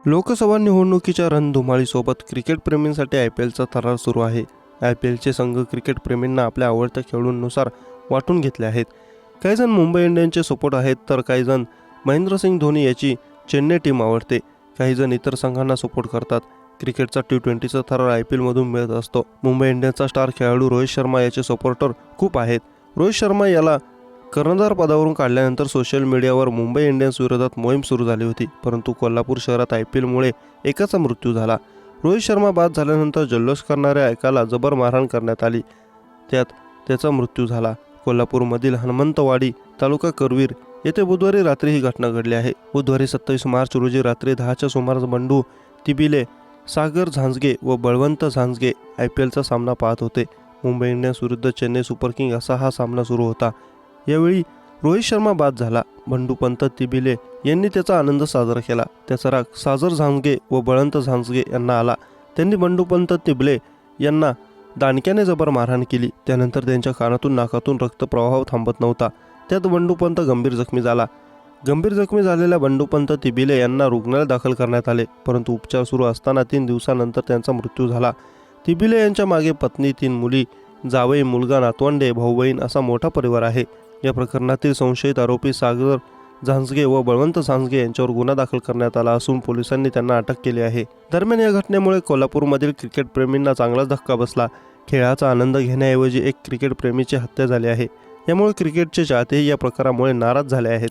लोकसभा निवडणुकीच्या रणधुमाळीसोबत क्रिकेटप्रेमींसाठी IPLचा थरार सुरू आहे. IPLचे संघ क्रिकेटप्रेमींना आपल्या आवडत्या खेळाडूंनुसार वाटून घेतले आहेत. काही जण मुंबई इंडियन्सचे सपोर्ट आहेत, तर काही जण महेंद्रसिंग धोनी याची चेन्नई टीम आवडते. काही जण इतर संघांना सपोर्ट करतात. क्रिकेटचा T20चा थरार IPLमधून मिळत असतो. मुंबई इंडियन्सचा स्टार खेळाडू रोहित शर्मा याचे सपोर्टर खूप आहेत. रोहित शर्मा याला कर्णधार पदावरून काढल्यानंतर सोशल मीडियावर मुंबई इंडियन्स विरोधात मोहीम सुरू झाली होती, परंतु कोल्हापूर शहरात IPLमुळे एकाचा मृत्यू झाला. रोहित शर्मा बाद झाल्यानंतर जल्लोष करणाऱ्या एकाला जबर मारहाण करण्यात आली, त्यात त्याचा मृत्यू झाला. कोल्हापूरमधील हनुमंतवाडी तालुका करवीर येथे बुधवारी रात्री ही घटना घडली आहे. बुधवारी 27 मार्च रोजी रात्री 10च्या सुमारास बंडू तिबिले, सागर झांजगे व बळवंत झांजगे IPLचा सामना पाहत होते. मुंबई इंडियन्स विरुद्ध चेन्नई सुपर किंग असा हा सामना सुरू होता. यावेळी रोहित शर्मा बाद झाला. बंडूपंत तिबिले यांनी त्याचा आनंद साजरा केला. त्याचा राग सागर झांजगे व बळवंत झांजगे यांना आला. त्यांनी बंडूपंत तिबिले यांना दांडक्याने जबर मारहाण केली. त्यानंतर त्यांच्या कानातून नाकातून रक्तप्रवाह थांबत नव्हता. त्यात बंडूपंत गंभीर जखमी झाला. गंभीर जखमी झालेल्या बंडूपंत तिबिले यांना रुग्णालयात दाखल करण्यात आले, परंतु उपचार सुरू असताना 3 दिवसानंतर त्यांचा मृत्यू झाला. तिबिले यांच्या मागे पत्नी, 3 मुली, जावई, मुलगा, नातवंडे, भाऊ बहीण असा मोठा परिवार आहे. या प्रकरणातील संशयित आरोपी सागर झांजगे व बळवंत झांजगे यांच्यावर गुन्हा दाखल करण्यात आला असून पोलिसांनी त्यांना अटक केली आहे. दरम्यान या घटनेमुळे कोल्हापूरमधील क्रिकेटप्रेमींना चांगलाच धक्का बसला. खेळाचा आनंद घेण्याऐवजी एक क्रिकेटप्रेमीची हत्या झाली आहे. यामुळे क्रिकेटचे चाहतेही या प्रकारामुळे नाराज झाले आहेत.